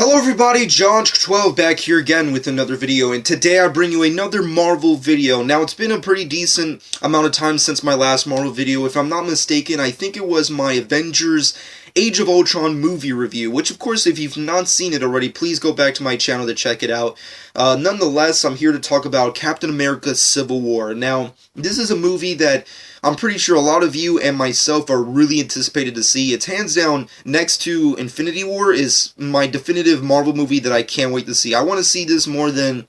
Hello everybody, John12 back here again with another video, and today I bring you another Marvel video. Now, it's been a pretty decent amount of time since my last Marvel video. If I'm not mistaken, I think it was my Avengers Age of Ultron movie review, which of course, if you've not seen it already, please go back to my channel to check it out. Nonetheless, I'm here to talk about Captain America Civil War. Now, this is a movie that I'm pretty sure a lot of you and myself are really anticipated to see. It's hands down, next to Infinity War, is my definitive Marvel movie that I can't wait to see. I want to see this more than,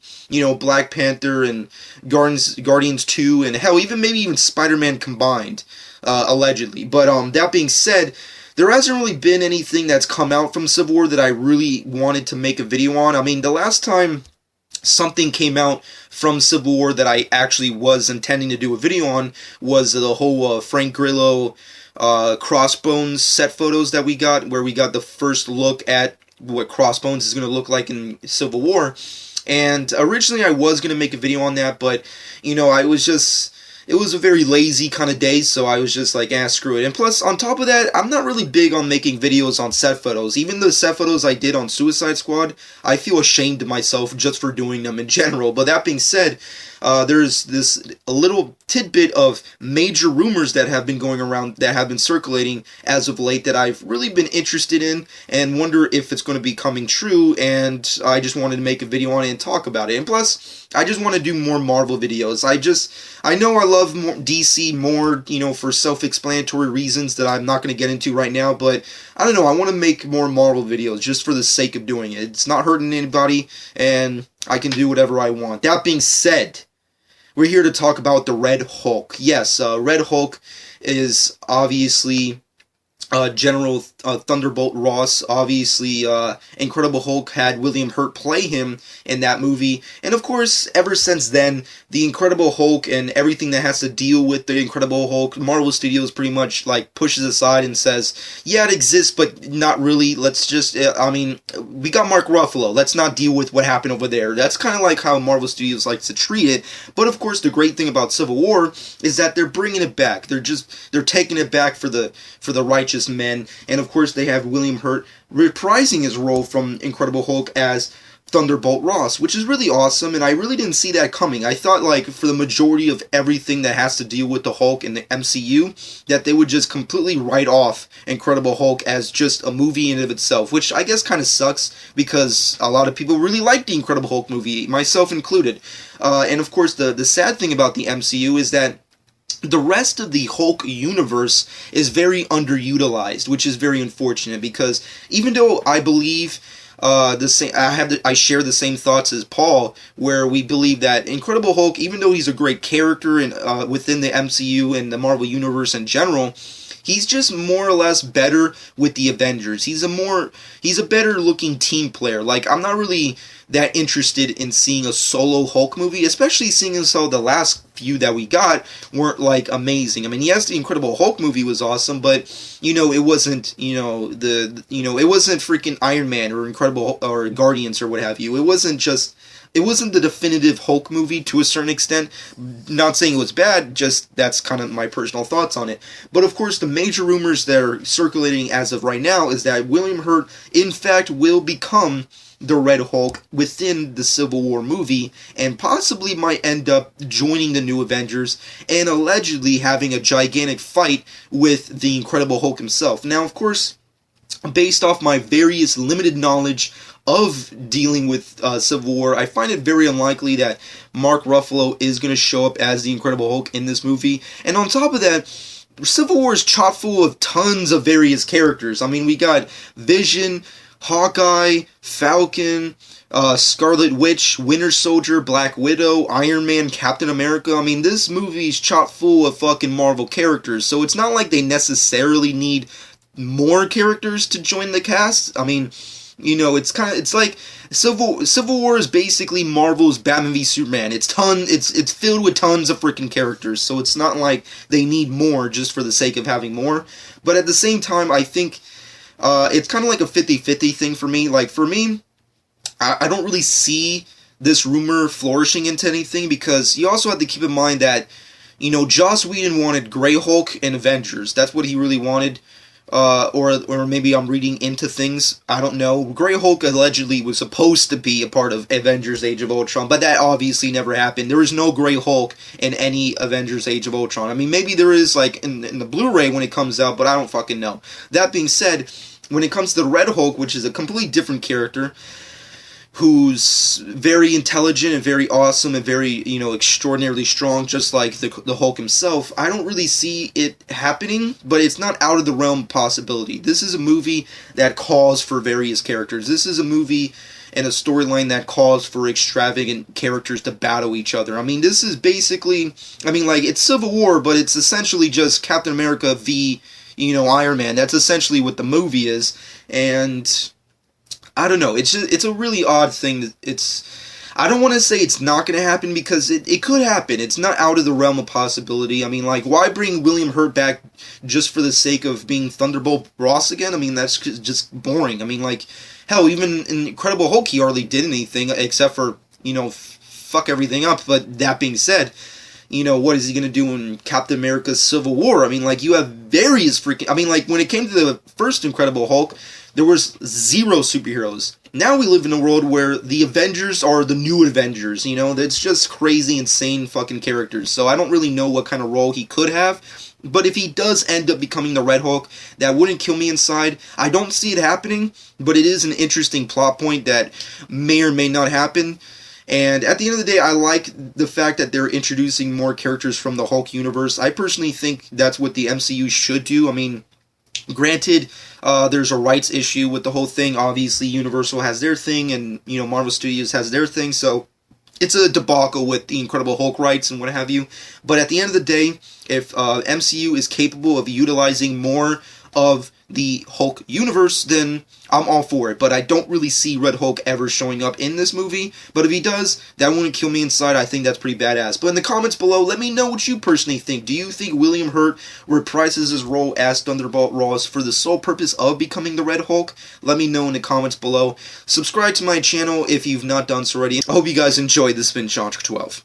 Black Panther and Guardians 2, and hell, maybe even Spider-Man combined, allegedly. But that being said, there hasn't really been anything that's come out from Civil War that I really wanted to make a video on. I mean, the last time something came out from Civil War that I actually was intending to do a video on was the whole Frank Grillo Crossbones set photos that we got, where we got the first look at what Crossbones is going to look like in Civil War. And originally I was going to make a video on that, but, it was a very lazy kind of day, so I was just like, screw it. And plus, on top of that, I'm not really big on making videos on set photos. Even the set photos I did on Suicide Squad, I feel ashamed of myself just for doing them in general. But that being said, there's a little tidbit of major rumors that have been going around, that have been circulating as of late, that I've really been interested in and wonder if it's going to be coming true, and I just wanted to make a video on it and talk about it. And plus, I just want to do more Marvel videos. I know I love DC more, for self-explanatory reasons that I'm not going to get into right now, but I don't know, I want to make more Marvel videos just for the sake of doing it. It's not hurting anybody, and I can do whatever I want. That being said, we're here to talk about the Red Hulk. Yes, Red Hulk is obviously General Thunderbolt Ross. Obviously, Incredible Hulk had William Hurt play him in that movie. And of course, ever since then, the Incredible Hulk and everything that has to deal with the Incredible Hulk, Marvel Studios pretty much pushes aside and says, yeah, it exists, but not really. Let's just, we got Mark Ruffalo. Let's not deal with what happened over there. That's kind of like how Marvel Studios likes to treat it. But of course, the great thing about Civil War is that they're bringing it back. They're taking it back for the righteous men. And of course, they have William Hurt reprising his role from Incredible Hulk as Thunderbolt Ross, which is really awesome, and I really didn't see that coming. I thought, for the majority of everything that has to deal with the Hulk in the MCU, that they would just completely write off Incredible Hulk as just a movie in and of itself, which I guess kind of sucks, because a lot of people really liked the Incredible Hulk movie, myself included. And of course, the sad thing about the MCU is that the rest of the Hulk universe is very underutilized, which is very unfortunate, because even though I believe I share the same thoughts as Paul, where we believe that Incredible Hulk, even though he's a great character within the MCU and the Marvel Universe in general, he's just more or less better with the Avengers. He's a better looking team player. I'm not really that interested in seeing a solo Hulk movie, especially seeing as how the last few that we got weren't amazing. I mean, yes, the Incredible Hulk movie was awesome, but it wasn't it wasn't freaking Iron Man or Incredible or Guardians or what have you. It wasn't the definitive Hulk movie to a certain extent. Not saying it was bad, just that's kind of my personal thoughts on it. But of course, the major rumors that are circulating as of right now is that William Hurt, in fact, will become the Red Hulk within the Civil War movie, and possibly might end up joining the New Avengers and allegedly having a gigantic fight with the Incredible Hulk himself. Now, of course, based off my various limited knowledge of dealing with Civil War, I find it very unlikely that Mark Ruffalo is going to show up as the Incredible Hulk in this movie. And on top of that, Civil War is chock full of tons of various characters. I mean, we got Vision, Hawkeye, Falcon, Scarlet Witch, Winter Soldier, Black Widow, Iron Man, Captain America. I mean, this movie's chock full of fucking Marvel characters, so it's not like they necessarily need more characters to join the cast. I mean, it's like Civil War is basically Marvel's Batman v Superman. It's filled with tons of freaking characters, so it's not like they need more just for the sake of having more. But at the same time, I think it's kind of like a 50-50 thing for me. For me, I don't really see this rumor flourishing into anything, because you also have to keep in mind that, Joss Whedon wanted Grey Hulk and Avengers. That's what he really wanted. or maybe I'm reading into things. I don't know. Grey Hulk allegedly was supposed to be a part of Avengers Age of Ultron, but that obviously never happened. There is no Grey Hulk in any Avengers Age of Ultron. I mean, maybe there is, like, in the Blu-ray when it comes out, but I don't fucking know. That being said, when it comes to the Red Hulk, which is a completely different character, who's very intelligent and very awesome and very, extraordinarily strong, just like the Hulk himself, I don't really see it happening, but it's not out of the realm of possibility. This is a movie that calls for various characters. This is a movie and a storyline that calls for extravagant characters to battle each other. I mean, this is basically, it's Civil War, but it's essentially just Captain America v, Iron Man. That's essentially what the movie is, and I don't know. It's a really odd thing. I don't want to say it's not going to happen, because it could happen. It's not out of the realm of possibility. I mean, like, why bring William Hurt back just for the sake of being Thunderbolt Ross again? I mean, that's just boring. I mean, like, hell, even in Incredible Hulk, he hardly did anything except for, fuck everything up. But that being said, what is he going to do in Captain America's Civil War? I mean, like, you have various freaking... I mean, like, when it came to the first Incredible Hulk, there was 0 superheroes. Now we live in a world where the Avengers are the new Avengers, That's just crazy, insane fucking characters. So I don't really know what kind of role he could have. But if he does end up becoming the Red Hulk, that wouldn't kill me inside. I don't see it happening, but it is an interesting plot point that may or may not happen. And at the end of the day, I like the fact that they're introducing more characters from the Hulk universe. I personally think that's what the MCU should do. I mean, granted, there's a rights issue with the whole thing. Obviously, Universal has their thing, and, Marvel Studios has their thing, so it's a debacle with the Incredible Hulk rights and what have you. But at the end of the day, if MCU is capable of utilizing more of the Hulk universe, then I'm all for it. But I don't really see Red Hulk ever showing up in this movie. But if he does, that wouldn't kill me inside. I think that's pretty badass. But in the comments below, let me know what you personally think. Do you think William Hurt reprises his role as Thunderbolt Ross for the sole purpose of becoming the Red Hulk? Let me know in the comments below. Subscribe to my channel if you've not done so already. I hope you guys enjoyed the Spin Challenge 12.